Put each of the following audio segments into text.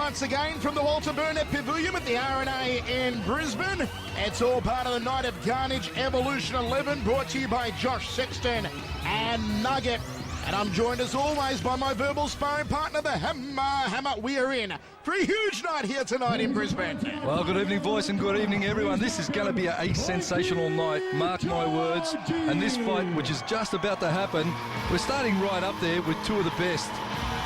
once again from the Walter Burnett Pavilion at the RNA in Brisbane. It's all part of the Night of Carnage Evolution 11, brought to you by Josh Sexton and Nugget. And I'm joined as always by my verbal sparring partner, the Hammer. We are in for a huge night here tonight in Brisbane. Well, good evening, boys, and good evening, everyone. This is going to be a sensational night, mark my words. And this fight, which is just about to happen, we're starting right up there with two of the best.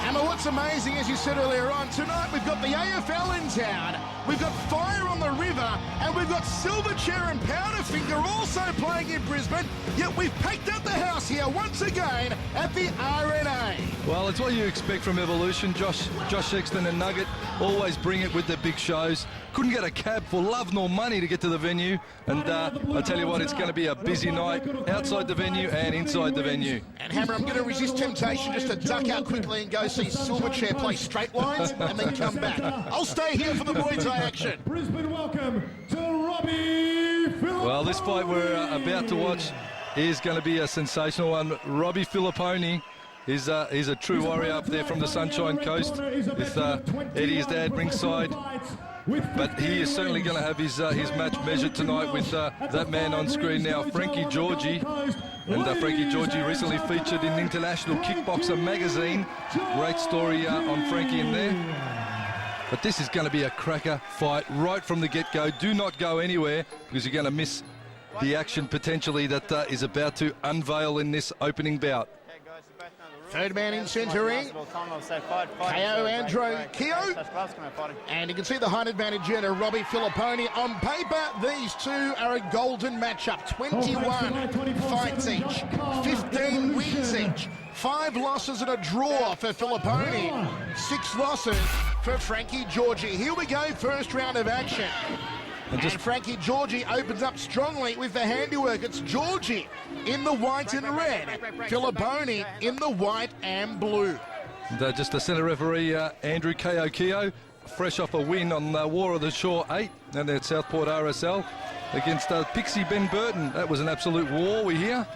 Hammer, what's amazing, as you said earlier on, tonight we've got the AFL in town, we've got Fire on the River, and we've got Silverchair and Powderfinger also playing in Brisbane, yet we've packed up the house here once again at the RNA. Well, it's what you expect from Evolution. Josh Sexton and Nugget always bring it with their big shows. Couldn't get a cab for love nor money to get to the venue, and I tell you what, it's going to be a busy night outside the venue and inside the venue. And Hammer, I'm going to resist temptation just to duck out quickly and go see Silverchair play straight lines and then come back. I'll stay here for the Muay Thai action. Brisbane, welcome to Robbie Filliponi. Well, this fight we're about to watch is going to be a sensational one. Robbie Filliponi. He's a true warrior up there from the Sunshine Coast with Eddie, his dad, ringside. But he is certainly going to have his match measured tonight with that man on screen now, Frankie Giorgi. And Frankie Giorgi recently featured in International Kickboxer magazine. Great story on Frankie in there. But this is going to be a cracker fight right from the get-go. Do not go anywhere because you're going to miss the action potentially that is about to unveil in this opening bout. Third man in centre ring, KO Andrew Keogh, and you can see the height advantage here to Robbie Filliponi. On paper, these two are a golden matchup. 21 fights each, 15 wins each, 5 losses and a draw for Filliponi, 6 losses for Frankie Giorgi. Here we go, first round of action. And Frankie Giorgi opens up strongly with the handiwork. It's Giorgi in the white and red, Filliponi in the white and blue. And just the centre referee, Andrew Keogh, fresh off a win on War of the Shore 8 and at Southport RSL against Pixie Ben Burton. That was an absolute war, we hear,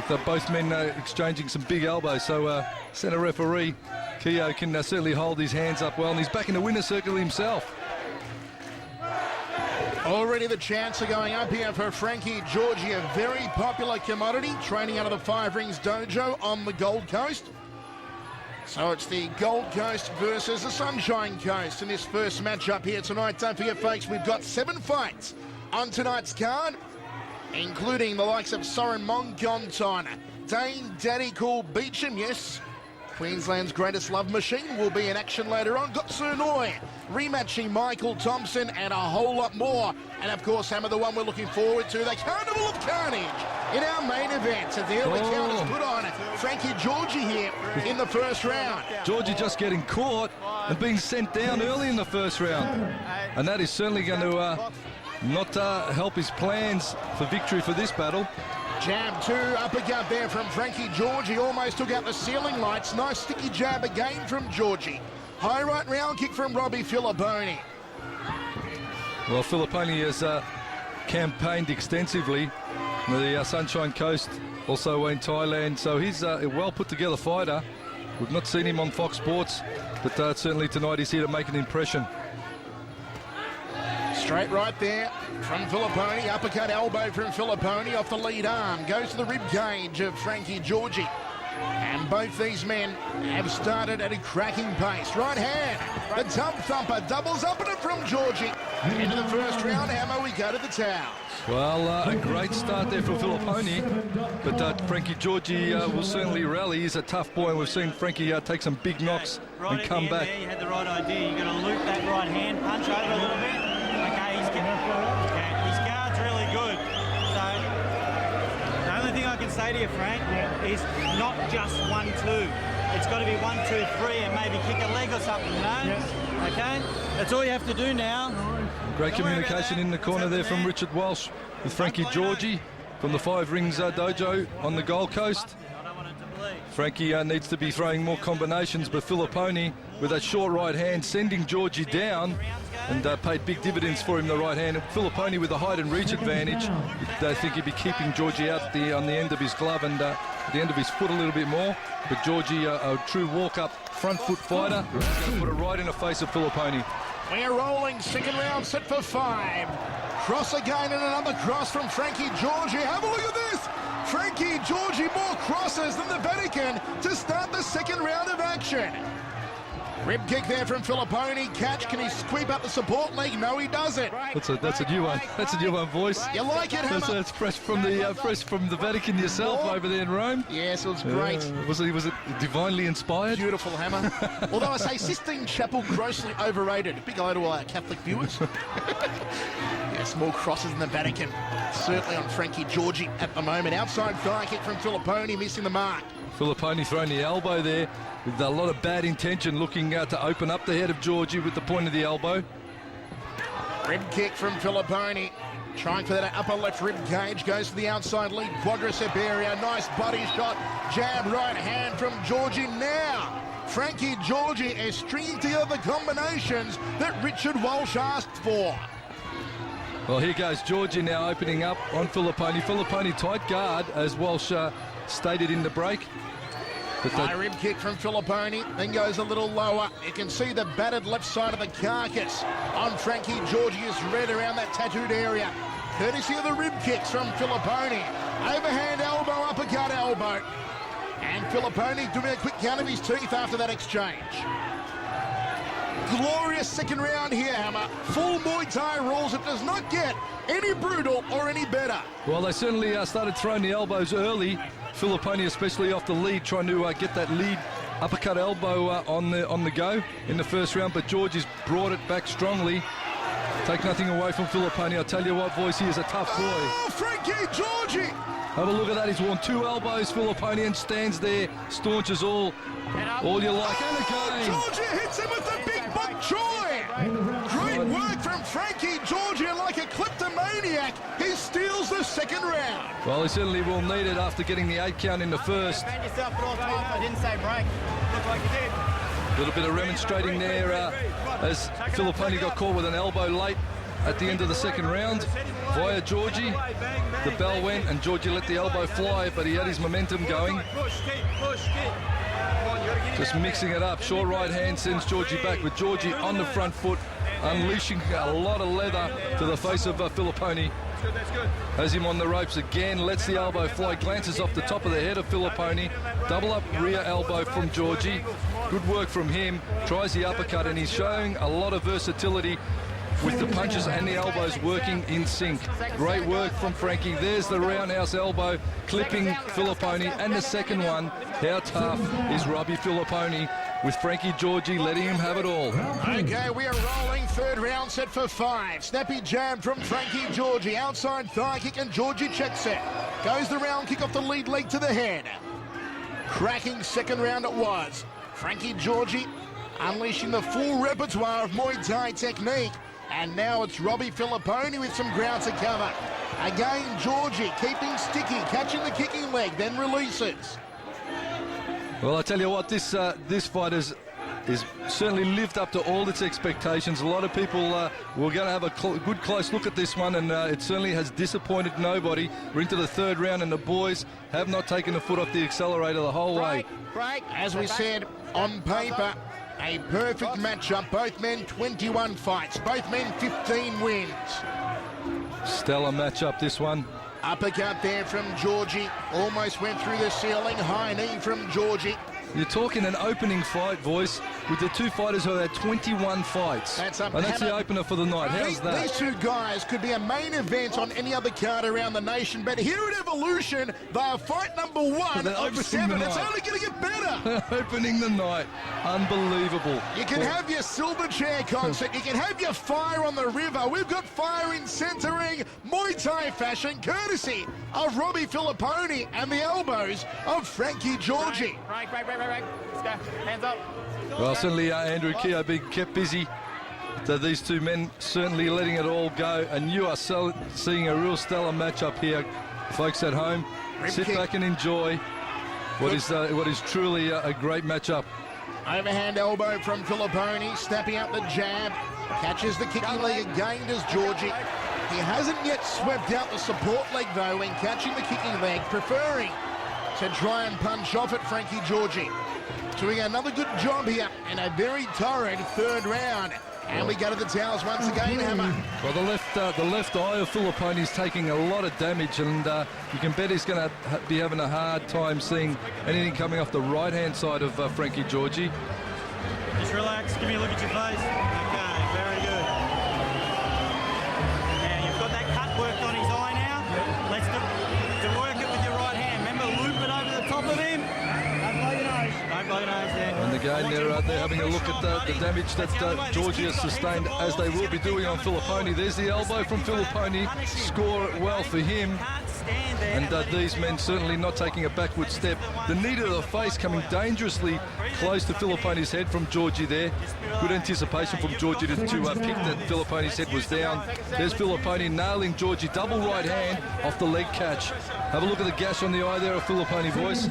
with both men exchanging some big elbows. So centre referee Keogh can certainly hold his hands up well, and he's back in the winner's circle himself. Already the chants are going up here for Frankie Giorgi, a very popular commodity, training out of the Five Rings Dojo on the Gold Coast. So it's the Gold Coast versus the Sunshine Coast in this first matchup here tonight. Don't forget, folks, we've got 7 fights on tonight's card, including the likes of Soren Mongonton, Dane Daddy Cool Beecham, yes, Queensland's greatest love machine, will be in action later on. Got Sunoi rematching Michael Thompson and a whole lot more. And of course, Hammer, the one we're looking forward to, the Carnival of Carnage in our main event. And the early count is put on Frankie Giorgi here in the first round. Giorgi just getting caught and being sent down early in the first round. And that is certainly going to not help his plans for victory for this battle. Jab 2, uppercut there from Frankie Giorgi, almost took out the ceiling lights. Nice sticky jab again from Giorgi. High right round kick from Robbie Filliponi. Well, Filliponi has campaigned extensively on the Sunshine Coast, also in Thailand, so he's a well put together fighter. We've not seen him on Fox Sports, but certainly tonight he's here to make an impression. Straight right there from Filliponi, uppercut elbow from Filliponi off the lead arm, goes to the rib cage of Frankie Giorgi. And both these men have started at a cracking pace. Right hand, the tub thumper, doubles up in it from Giorgi. Into the first round, Hammer, we go to the towels. Well, a great start there for Filliponi, but Frankie Giorgi will certainly rally. He's a tough boy, and we've seen Frankie take some big knocks and come back. There, you had the right idea. You're going to loop that right hand, punch over a little bit. Okay, his guard's really good. So the only thing I can say to you, Frank, is not just 1-2. It's got to be 1, 2, 3, and maybe kick a leg or something, you know? Okay? That's all you have to do now. Great communication in the corner there from Richard Walsh with Frankie Giorgi from the Five Rings Dojo on the Gold Coast. Frankie needs to be throwing more combinations, but Filliponi with that short right hand sending Giorgi down, and paid big dividends for him, the right hand. Filliponi with the height and reach advantage. I think he'd be keeping Giorgi out on the end of his glove and the end of his foot a little bit more. But Giorgi, a true walk-up front foot fighter, is going to put it right in the face of Filliponi. We're rolling, second round set for 5. Cross again and another cross from Frankie Giorgi. Have a look at this. Frankie Giorgi more crosses than the Vatican to start the second round of action. Rib kick there from Filliponi. Catch, can he sweep up the support leg? No, he doesn't. That's a new one. That's a new one, voice. You like it, Hammer? That's fresh from the Vatican yourself over there in Rome. Yes, it was great. Was it divinely inspired? Beautiful, Hammer. Although I say Sistine Chapel grossly overrated. Big eye to our Catholic viewers. Yes, more crosses than the Vatican. Certainly on Frankie Giorgi at the moment. Outside thigh kick from Filliponi, missing the mark. Filliponi throwing the elbow there with a lot of bad intention, looking to open up the head of Giorgi with the point of the elbow. Rib kick from Filliponi. Trying for that upper left rib cage. Goes to the outside lead quadricep area. Nice body shot. Jab right hand from Giorgi now. Frankie Giorgi is stringing together the combinations that Richard Walsh asked for. Well, here goes Giorgi now opening up on Filliponi. Filliponi tight guard, as Walsh stated in the break. High rib kick from Filliponi, then goes a little lower. You can see the battered left side of the carcass on Frankie Giorgi is red around that tattooed area. Courtesy of the rib kicks from Filliponi. Overhand elbow, uppercut elbow. And Filliponi doing a quick count of his teeth after that exchange. Glorious second round here, Hammer. Full Muay Thai rules. It does not get any brutal or any better. Well, they certainly started throwing the elbows early. Filliponi, especially off the lead, trying to get that lead uppercut elbow on the go in the first round. But Giorgi's brought it back strongly. Take nothing away from Filliponi. I tell you what, voice, he is a tough boy. Oh, Frankie Giorgi! Have a look at that. He's worn 2 elbows, Filliponi, and stands there, staunches all you like. And again. Giorgi hits him with the big bok choy. Great work from Frankie Giorgi, and like a kleptomaniac, he steals the second round. Well, he certainly will need it after getting the 8 count in the first. Defend yourself at all times. I didn't say break. Looked like you did. A little bit of remonstrating there as Filliponi got caught with an elbow late at the end of the second round via Giorgi. The bell went and Giorgi let the elbow fly, but he had his momentum going. Just mixing it up. Short right hand sends Giorgi back, with Giorgi on the front foot, unleashing a lot of leather to the face of Filliponi. Has him on the ropes again, lets the elbow fly, glances off the top of the head of Filliponi. Double up rear elbow from Giorgi. Good work from him. Tries the uppercut, and he's showing a lot of versatility with the punches and the elbows working in sync. Great work from Frankie. There's the roundhouse elbow clipping Filliponi, and the second one. How tough is Robbie Filliponi with Frankie Giorgi letting him have it all? Okay, we are rolling. Third round set for 5. Snappy jab from Frankie Giorgi. Outside thigh kick, and Giorgi checks it. Goes the round kick off the lead leg to the head. Cracking second round it was. Frankie Giorgi unleashing the full repertoire of Muay Thai technique. And now it's Robbie Filliponi with some ground to cover. Again, Giorgi keeping sticky, catching the kicking leg, then releases. Well, I tell you what, this fight is certainly lived up to all its expectations. A lot of people were going to have a good close look at this one, and it certainly has disappointed nobody. We're into the third round, and the boys have not taken the foot off the accelerator the whole way. As we said, on paper, a perfect matchup. Both men 21 fights, both men 15 wins. Stellar matchup, this one. Uppercut there from Giorgi. Almost went through the ceiling. High knee from Giorgi. You're talking an opening fight, voice, with the two fighters who had 21 fights. That's the opener for the night. How's that? These two guys could be a main event on any other card around the nation, but here at Evolution, they are fight number 1 of 7. It's only going to get better. Opening the night. Unbelievable. You can have your silver chair concert. You can have your fire on the river. We've got fire in centering Muay Thai fashion, courtesy of Robbie Filliponi, and the elbows of Frankie Giorgi. Right. Let's go. Hands up. Well, certainly Andrew Keogh being kept busy. So these two men certainly letting it all go, and you are seeing a real stellar matchup here, folks at home. Sit back and enjoy what is truly a great matchup. Overhand elbow from Filliponi, snapping out the jab, catches the kicking leg again, does Giorgi. He hasn't yet swept out the support leg though when catching the kicking leg, preferring to try and punch off at Frankie Giorgi. Doing another good job here in a very torrid third round. And we go to the towels once again, Hammer. Well, the left eye of Filliponi is taking a lot of damage, and you can bet he's going to be having a hard time seeing anything coming off the right-hand side of Frankie Giorgi. Just relax. Give me a look at your face. Okay, very good. Now, you've got that cut worked on his eye now. Let's to work it with your right hand. Remember, loop it over the top of him. Don't blow your nose. Don't blow your nose there. And again, they're having a look at the damage that Giorgi has sustained, as they will be doing on Filliponi. There's the elbow from Filliponi. Score well for him. And these men certainly not taking a backward step. The knee to the face coming dangerously close to Filliponi's head from Giorgi there. Good anticipation from Giorgi to pick that Filliponi's head was down. There's Filliponi nailing Giorgi. Double right hand off the leg catch. Have a look at the gash on the eye there of Filliponi, boys.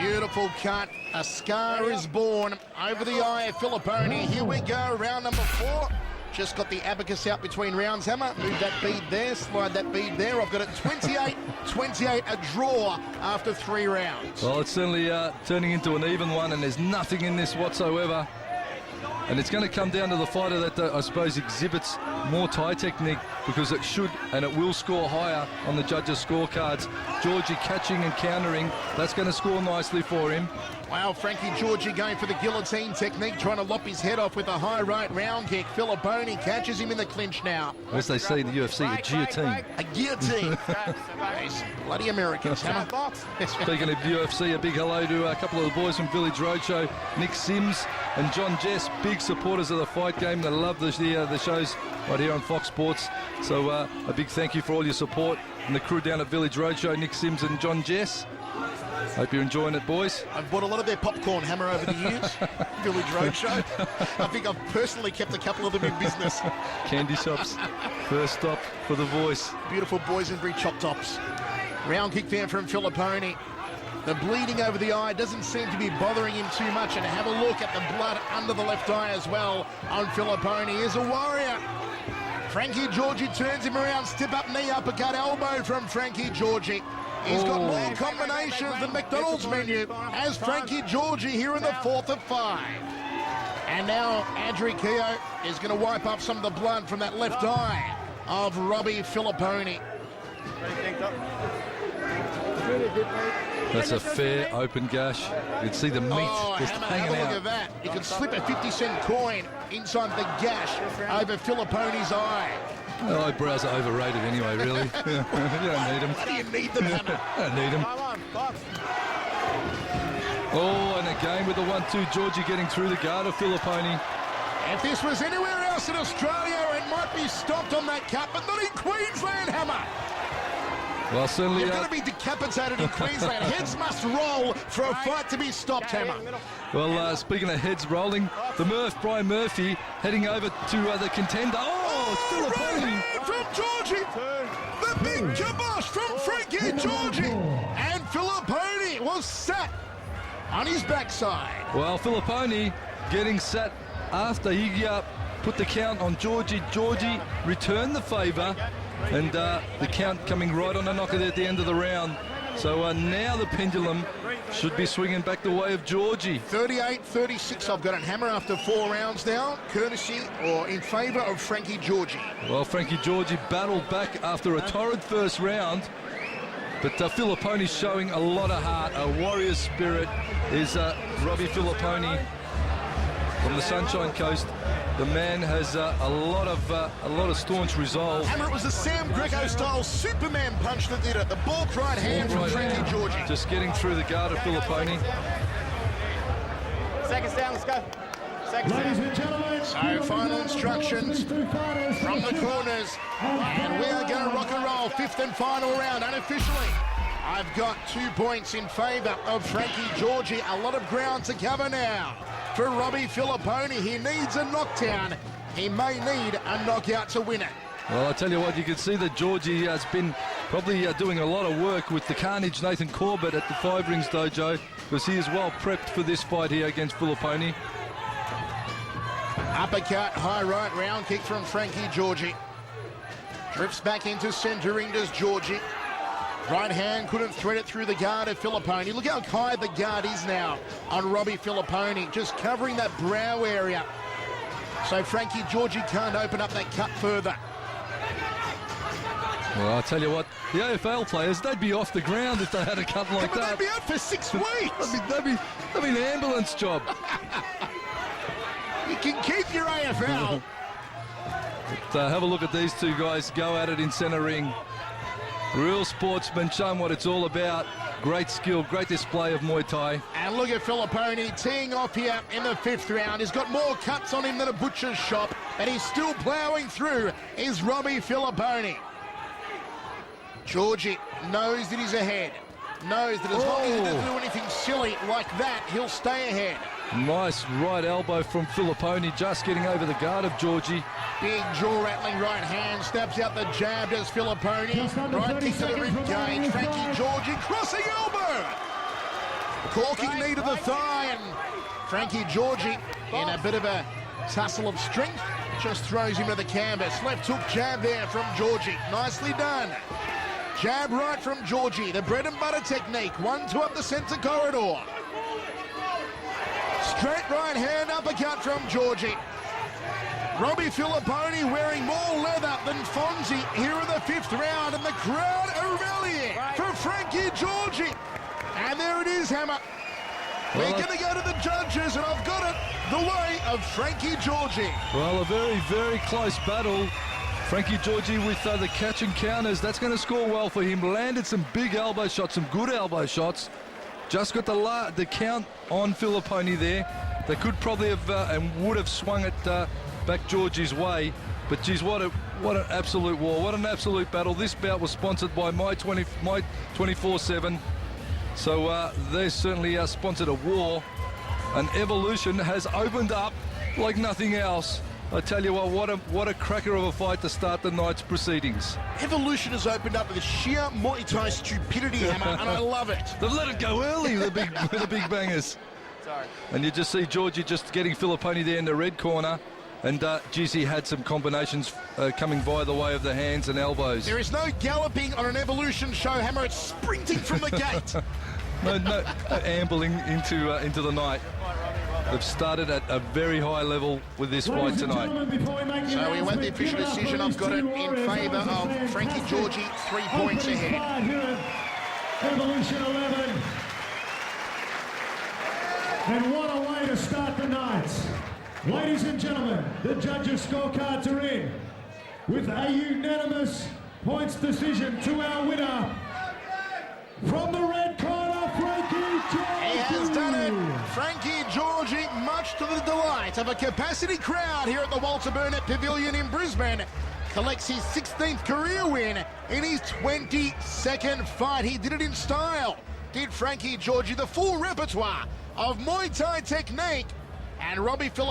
Beautiful cut. A scar is born over the eye of Filliponi. Here we go, round number 4. Just got the abacus out between rounds, Hammer. Move that bead there, slide that bead there. I've got it 28-28, a draw after 3 rounds. Well, it's certainly turning into an even one, and there's nothing in this whatsoever. And it's going to come down to the fighter that I suppose exhibits more tie technique, because it should and it will score higher on the judges' scorecards. Giorgi catching and countering. That's going to score nicely for him. Wow, Frankie Giorgi going for the guillotine technique, trying to lop his head off with a high right round kick. Filliponi catches him in the clinch now. As they say in the UFC, a guillotine. A guillotine. These bloody Americans, Hammer. Speaking of UFC, a big hello to a couple of the boys from Village Roadshow, Nick Sims and John Jess, big supporters of the fight game. They love the shows right here on Fox Sports. So a big thank you for all your support and the crew down at Village Roadshow, Nick Sims and John Jess. Hope you're enjoying it, boys. I've bought a lot of their popcorn, Hammer, over the years. Village Roadshow. I think I've personally kept a couple of them in business. Candy shops. First stop for the voice. Beautiful boysenberry chop tops. Round kick there from Filliponi. The bleeding over the eye doesn't seem to be bothering him too much. And have a look at the blood under the left eye as well on Filliponi. He is a warrior. Frankie Giorgi turns him around. Step up knee, uppercut elbow from Frankie Giorgi. He's got more combinations than McDonald's menu as Frankie Giorgi here in the 4th of 5. And now Andrew Keogh is going to wipe up some of the blood from that left eye of Robbie Filliponi. That's a fair open gash. You can see the meat just hanging have a out. look at that. You can slip a 50-cent coin inside the gash over Filliponi's eye. Well, eyebrows are overrated anyway, really. You don't need them. How do you need them, Hammer? I don't need them. Oh, and again with the 1-2, Giorgi getting through the guard of Filliponi. If this was anywhere else in Australia, it might be stopped on that cut, but not in Queensland, Hammer. Well, certainly... You're going to be decapitated in Queensland. Heads must roll for a fight to be stopped, Hammer. Well, speaking of heads rolling, the Brian Murphy heading over to the contender. Oh, it's Filliponi. Right from Giorgi. The big kibosh from Frankie Giorgi. And Filliponi was sat on his backside. Well, Filliponi getting sat after he put the count on Giorgi. Giorgi returned the favour, and the count coming right on the knocker there at the end of the round. So now the pendulum should be swinging back the way of Giorgi. 38-36 I've got it, Hammer, after 4 rounds now, courtesy or in favour of Frankie Giorgi. Well, Frankie Giorgi battled back after a torrid first round, but Filliponi's showing a lot of heart, a warrior spirit is Robbie Filliponi from the Sunshine Coast. The man has a lot of staunch resolve. Hammer, it was a Sam Greco-style Superman punch that did it. The bulk right hand from Frankie Giorgi. Just getting through the guard of Filliponi. Seconds down, let's go. Seconds Ladies down. and gentlemen, So final instructions from the corners. And we are going to rock and roll. 5th and final round, unofficially. I've got 2 points in favour of Frankie Giorgi. A lot of ground to cover now for Robbie Filliponi. He needs a knockdown. He may need a knockout to win it. Well, I tell you what, you can see that Giorgi has been probably doing a lot of work with the Carnage Nathan Corbett at the Five Rings Dojo, because he is well prepped for this fight here against Filliponi. Uppercut, high right, round kick from Frankie Giorgi. Drifts back into centre ring does Giorgi. Right hand couldn't thread it through the guard of Filliponi. Look how high the guard is now on Robbie Filliponi, just covering that brow area. So Frankie Giorgi can't open up that cut further. Well, I'll tell you what, the AFL players, they'd be off the ground if they had a cut like that. They'd be out for 6 weeks. That'd be an ambulance job. You can keep your AFL. But, have a look at these two guys go at it in centre ring. Real sportsmen, showing what it's all about. Great skill, great display of Muay Thai. And look at Filliponi teeing off here in the 5th round. He's got more cuts on him than a butcher's shop, and he's still ploughing through, is Robbie Filliponi. Giorgi knows that he's ahead, knows that as long as he doesn't do anything silly like that, he'll stay ahead. Nice right elbow from Filliponi, just getting over the guard of Giorgi. Big jaw-rattling right hand, stabs out the jab, does Filliponi. Right kick to the rib cage, Frankie Giorgi, crossing elbow! Corking knee to the thigh, and Frankie Giorgi in a bit of a tussle of strength, just throws him to the canvas. Left hook jab there from Giorgi, nicely done. Jab right from Giorgi, the bread and butter technique, 1-2 up the centre corridor. Straight right hand uppercut from Giorgi. Robbie Filliponi wearing more leather than Fonzie here in the 5th round, and the crowd are rallying for Frankie Giorgi. And there it is, Hammer. We're going to go to the judges, and I've got it the way of Frankie Giorgi. Well, a very, very close battle. Frankie Giorgi with the catch and counters. That's going to score well for him. Landed some big elbow shots, some good elbow shots. Just got the count on Filliponi there. They could probably have and would have swung it back Giorgi's way. But geez, what an absolute war. What an absolute battle. This bout was sponsored by My 24/7. So they certainly sponsored a war. And Evolution has opened up like nothing else. I tell you what a cracker of a fight to start the night's proceedings. Evolution has opened up with sheer Muay Thai stupidity, Hammer, and I love it. They've let it go early, the big bangers. Sorry. And you just see Giorgi just getting Filliponi there in the red corner. And geez, he had some combinations coming by the way of the hands and elbows. There is no galloping on an Evolution show, Hammer. It's sprinting from the gate. no ambling into the night. They've started at a very high level with this fight tonight. So we went the official decision. I've got it in favour of Frankie Giorgi, 3 points ahead. Evolution 11. And what a way to start the night. Ladies and gentlemen, the judges' scorecards are in. With a unanimous points decision to our winner. From the red corner, Frankie Giorgi. He has done it. Frankie Giorgi, much to the delight of a capacity crowd here at the Walter Burnett Pavilion in Brisbane, collects his 16th career win in his 22nd fight. He did it in style. Did Frankie Giorgi, the full repertoire of Muay Thai technique, and Robbie Filliponi